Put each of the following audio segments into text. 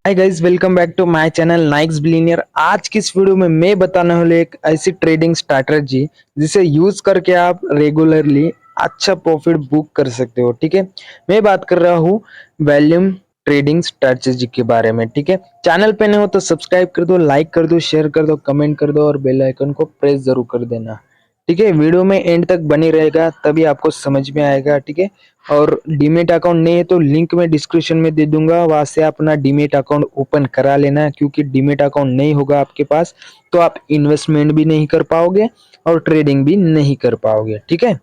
Hi guys, welcome back to my channel Nike's billionaire. आज की इस वीडियो में मैं बताने वाला एक ऐसी ट्रेडिंग स्ट्रैटेजी जिसे यूज करके आप रेगुलरली अच्छा प्रॉफिट बुक कर सकते हो। ठीक है, मैं बात कर रहा हूँ वॉल्यूम ट्रेडिंग स्ट्रैटेजी के बारे में। ठीक है, चैनल पे नहीं हो तो सब्सक्राइब कर दो, लाइक कर दो, शेयर कर दो, कमेंट कर दो और बेल आइकन को प्रेस जरूर कर देना। ठीक है, वीडियो में एंड तक बनी रहेगा तभी आपको समझ में आएगा। ठीक है, और डीमेट अकाउंट नहीं है तो लिंक में डिस्क्रिप्शन में दे दूंगा, वहां से अपना डीमेट अकाउंट ओपन करा लेना। क्योंकि डीमेट अकाउंट नहीं होगा आपके पास तो आप इन्वेस्टमेंट भी नहीं कर पाओगे और ट्रेडिंग भी नहीं कर पाओगे। ठीक है,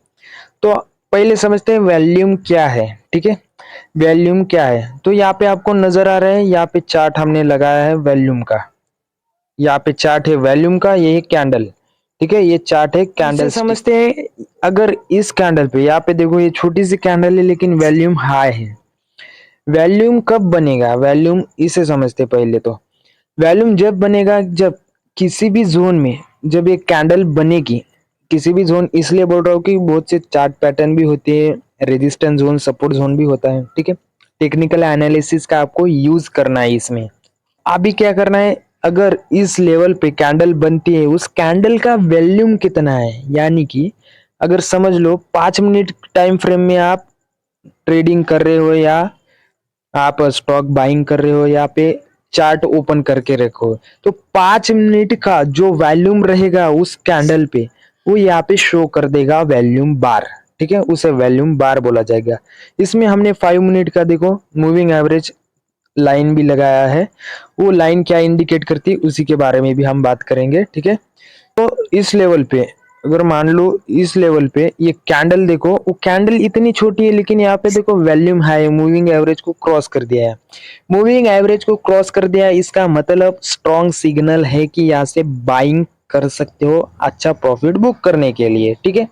तो पहले समझते हैं वॉल्यूम क्या है। ठीक है, वॉल्यूम क्या है तो यहाँ पे आपको नजर आ रहा है, यहाँ पे चार्ट हमने लगाया है वॉल्यूम का। यहाँ पे चार्ट है वॉल्यूम का, ये है कैंडल। ठीक है, ये चार्ट है कैंडल। समझते हैं अगर इस कैंडल पे, यहाँ पे देखो ये छोटी सी कैंडल है लेकिन वॉल्यूम हाई है। वॉल्यूम कब बनेगा, वॉल्यूम इसे समझते पहले तो। वॉल्यूम जब बनेगा जब किसी भी जोन में, जब एक कैंडल बनेगी किसी भी जोन, इसलिए बोल रहा हूँ कि बहुत से चार्ट पैटर्न भी होते हैं, रेजिस्टेंस जोन, सपोर्ट जोन भी होता है। ठीक है, टेक्निकल एनालिसिस का आपको यूज करना है इसमें। अभी क्या करना है, अगर इस लेवल पे कैंडल बनती है, उस कैंडल का वॉल्यूम कितना है, यानी कि अगर समझ लो 5 मिनट टाइम फ्रेम में आप ट्रेडिंग कर रहे हो या आप स्टॉक बाइंग कर रहे हो, या पे चार्ट ओपन करके रखो, तो 5 मिनट का जो वॉल्यूम रहेगा उस कैंडल पे वो यहाँ पे शो कर देगा वॉल्यूम बार। ठीक है, उसे वॉल्यूम बार बोला जाएगा। इसमें हमने 5 मिनट का देखो मूविंग एवरेज लाइन भी लगाया है। वो लाइन क्या इंडिकेट करती है उसी के बारे में भी हम बात करेंगे। ठीक है, तो इस लेवल पे अगर मान लो इस लेवल पे ये कैंडल देखो, वो कैंडल इतनी छोटी है लेकिन यहाँ पे देखो वॉल्यूम हाई, मूविंग एवरेज को क्रॉस कर दिया है। मूविंग एवरेज को क्रॉस कर दिया है, इसका मतलब स्ट्रॉन्ग सिग्नल है कि यहाँ से बाइंग कर सकते हो अच्छा प्रॉफिट बुक करने के लिए। ठीक है,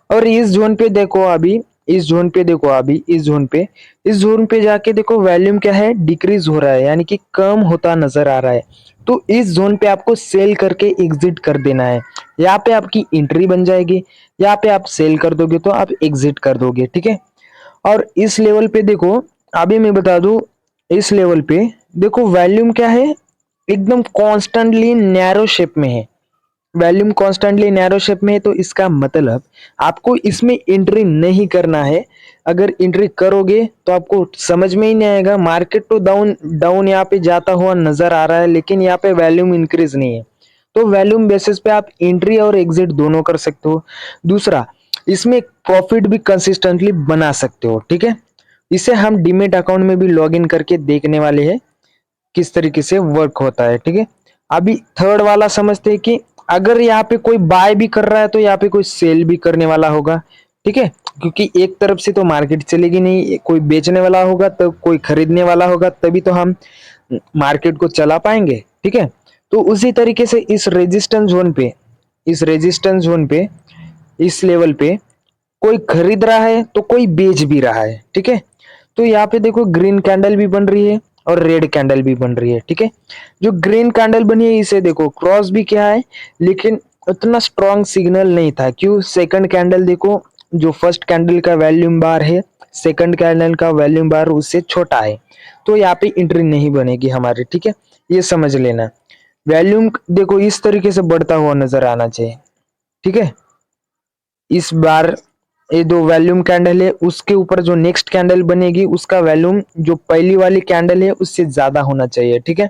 और इस जोन पे देखो अभी, इस जोन पे देखो अभी, इस जोन पे जाके देखो वॉल्यूम क्या है, डिक्रीज हो रहा है, यानी कि कम होता नजर आ रहा है। तो इस जोन पे आपको सेल करके एग्जिट कर देना है। यहाँ पे आपकी एंट्री बन जाएगी, यहाँ पे आप सेल कर दोगे तो आप एग्जिट कर दोगे। ठीक है, और इस लेवल पे देखो, अभी मैं बता दूं, इस लेवल पे देखो वॉल्यूम क्या है, एकदम कॉन्स्टेंटली नैरो शेप में है। वॉल्यूम कॉन्स्टेंटली नैरो शेप में है तो इसका मतलब आपको इसमें एंट्री नहीं करना है। अगर एंट्री करोगे तो आपको समझ में ही नहीं आएगा। मार्केट तो डाउन डाउन यहाँ पे जाता हुआ नजर आ रहा है लेकिन यहाँ पे वॉल्यूम इंक्रीज नहीं है, तो वॉल्यूम बेसिस पे आप एंट्री और एग्जिट दोनों कर सकते हो। दूसरा, इसमें प्रॉफिट भी कंसिस्टेंटली बना सकते हो। ठीक है, इसे हम डीमेट अकाउंट में भी लॉग इन करके देखने वाले हैं किस तरीके से वर्क होता है। ठीक है, अभी थर्ड वाला समझते हैं कि अगर यहाँ पे कोई बाय भी कर रहा है तो यहाँ पे कोई सेल भी करने वाला होगा। ठीक है, क्योंकि एक तरफ से तो मार्केट चलेगी नहीं, कोई बेचने वाला होगा तो कोई खरीदने वाला होगा, तभी तो हम मार्केट को चला पाएंगे। ठीक है, तो उसी तरीके से इस रेजिस्टेंस जोन पे, इस रेजिस्टेंस जोन पे, इस लेवल पे कोई खरीद रहा है तो कोई बेच भी रहा है। ठीक है, तो यहाँ पे देखो ग्रीन कैंडल भी बन रही है और रेड कैंडल भी बन रही है। ठीक है, जो ग्रीन कैंडल बनी है इसे देखो क्रॉस भी क्या है लेकिन उतना स्ट्रॉन्ग सिग्नल नहीं था। क्यों, सेकंड कैंडल देखो, जो फर्स्ट कैंडल का वॉल्यूम बार है, सेकंड कैंडल का वॉल्यूम बार उससे छोटा है, तो यहाँ पे एंट्री नहीं बनेगी हमारी। ठीक है, ये समझ लेना। वॉल्यूम देखो इस तरीके से बढ़ता हुआ नजर आना चाहिए। ठीक है, इस बार ये दो वॉल्यूम कैंडल है, उसके ऊपर जो नेक्स्ट कैंडल बनेगी उसका वॉल्यूम जो पहली वाली कैंडल है उससे ज्यादा होना चाहिए। ठीक है,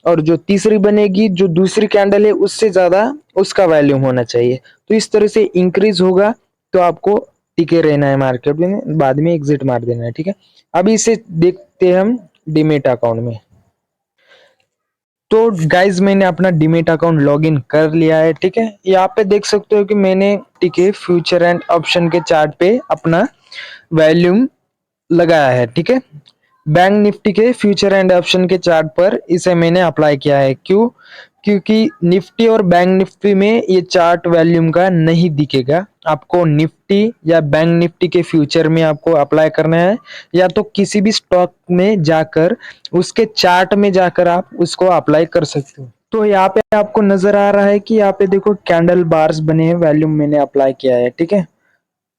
और जो तीसरी बनेगी, जो दूसरी कैंडल है उससे ज्यादा उसका वॉल्यूम होना चाहिए। तो इस तरह से इंक्रीज होगा तो आपको टिके रहना है मार्केट में, बाद में एग्जिट मार देना है। ठीक है, अभी इसे देखते हैं हम डीमेट अकाउंट में। तो गाइज मैंने अपना डीमेट अकाउंट लॉगिन कर लिया है। ठीक है, यहाँ पे देख सकते हो कि मैंने टिके फ्यूचर एंड ऑप्शन के चार्ट पे अपना वॉल्यूम लगाया है। ठीक है, बैंक निफ्टी के फ्यूचर एंड ऑप्शन के चार्ट पर इसे मैंने अप्लाई किया है। क्यों, क्योंकि निफ्टी और बैंक निफ्टी में ये चार्ट वॉल्यूम का नहीं दिखेगा। आपको निफ्टी या बैंक निफ्टी के फ्यूचर में आपको अप्लाई करना है, या तो किसी भी स्टॉक में जाकर उसके चार्ट में जाकर आप उसको अप्लाई कर सकते हो। तो यहाँ पे आपको नजर आ रहा है कि यहाँ पे देखो कैंडल बार्स बने हैं, वॉल्यूम मैंने अप्लाई किया है। ठीक है,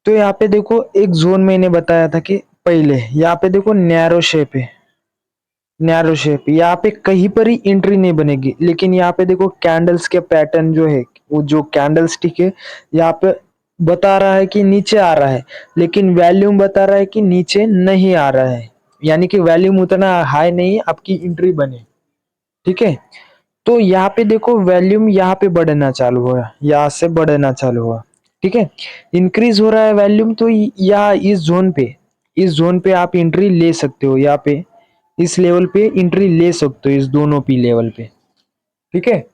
तो यहाँ पे देखो एक जोन मैंने बताया था कि पहले यहाँ पे देखो नैरो शेप है, नैरो शेप, यहाँ पे कहीं पर ही एंट्री नहीं बनेगी। लेकिन यहाँ पे देखो कैंडल्स के पैटर्न जो है, वो जो कैंडल स्टिक है यहाँ पे बता रहा है कि नीचे आ रहा है, लेकिन वॉल्यूम बता रहा है कि नीचे नहीं आ रहा है, यानी कि वॉल्यूम उतना हाई नहीं है आपकी एंट्री बने। ठीक है, तो यहाँ पे देखो वॉल्यूम यहाँ पे बढ़ना चालू हुआ, यहाँ से बढ़ना चालू हुआ। ठीक है, इंक्रीज हो रहा है वॉल्यूम, तो यहाँ इस जोन पे आप एंट्री ले सकते हो। यहाँ पे इस लेवल पे एंट्री ले सकते हो, इस दोनों पी लेवल पे। ठीक है,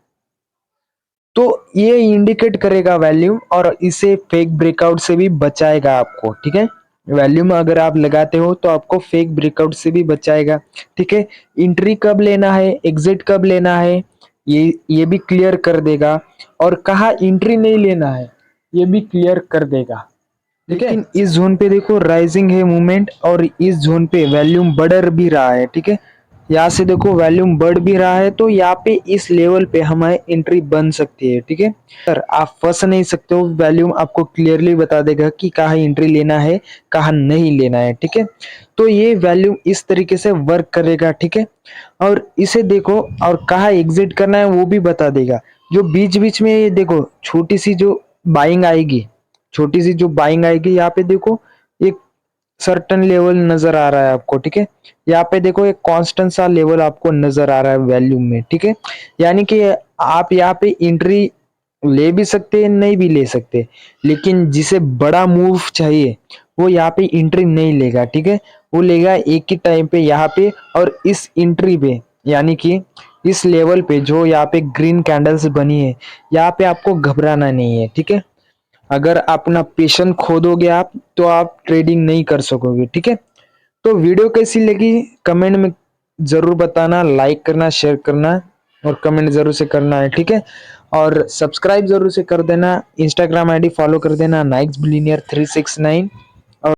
तो ये इंडिकेट करेगा वॉल्यूम, और इसे फेक ब्रेकआउट से भी बचाएगा आपको। ठीक है, वॉल्यूम अगर आप लगाते हो तो आपको फेक ब्रेकआउट से भी बचाएगा। ठीक है, एंट्री कब लेना है, एग्जिट कब लेना है, ये भी क्लियर कर देगा, और कहाँ एंट्री नहीं लेना है ये भी क्लियर कर देगा। लेकिन इस जोन पे देखो राइजिंग है मूवमेंट, और इस जोन पे वॉल्यूम बढ़ भी रहा है। ठीक है, यहाँ से देखो वॉल्यूम बढ़ भी रहा है, तो यहाँ पे इस लेवल पे हमारी एंट्री बन सकती है। ठीक है, सर आप फंस नहीं सकते हो, वॉल्यूम आपको क्लियरली बता देगा कि कहाँ एंट्री लेना है कहाँ नहीं लेना है। ठीक है, तो ये वॉल्यूम इस तरीके से वर्क करेगा। ठीक है, और इसे देखो, और कहाँ एग्जिट करना है वो भी बता देगा। जो बीच बीच में ये देखो छोटी सी जो बाइंग आएगी, यहाँ पे देखो एक सर्टन लेवल नजर आ रहा है आपको। ठीक है, यहाँ पे देखो एक कांस्टेंट सा लेवल आपको नजर आ रहा है वॉल्यूम में। ठीक है, यानी कि आप यहाँ पे एंट्री ले भी सकते हैं, नहीं भी ले सकते, लेकिन जिसे बड़ा मूव चाहिए वो यहाँ पे एंट्री नहीं लेगा। ठीक है, वो लेगा एक ही टाइम पे यहाँ पे, और इस एंट्री पे, यानी कि इस लेवल पे जो यहाँ पे ग्रीन कैंडल्स बनी है, यहाँ पे आपको घबराना नहीं है। ठीक है, अगर अपना पेशेंस खो दोगे आप, तो आप ट्रेडिंग नहीं कर सकोगे। ठीक है, तो वीडियो कैसी लगी कमेंट में जरूर बताना, लाइक करना, शेयर करना, और कमेंट जरूर से करना है। ठीक है, और सब्सक्राइब जरूर से कर देना, इंस्टाग्राम आईडी फॉलो कर देना, नाइक्स बिलियनियर 369। और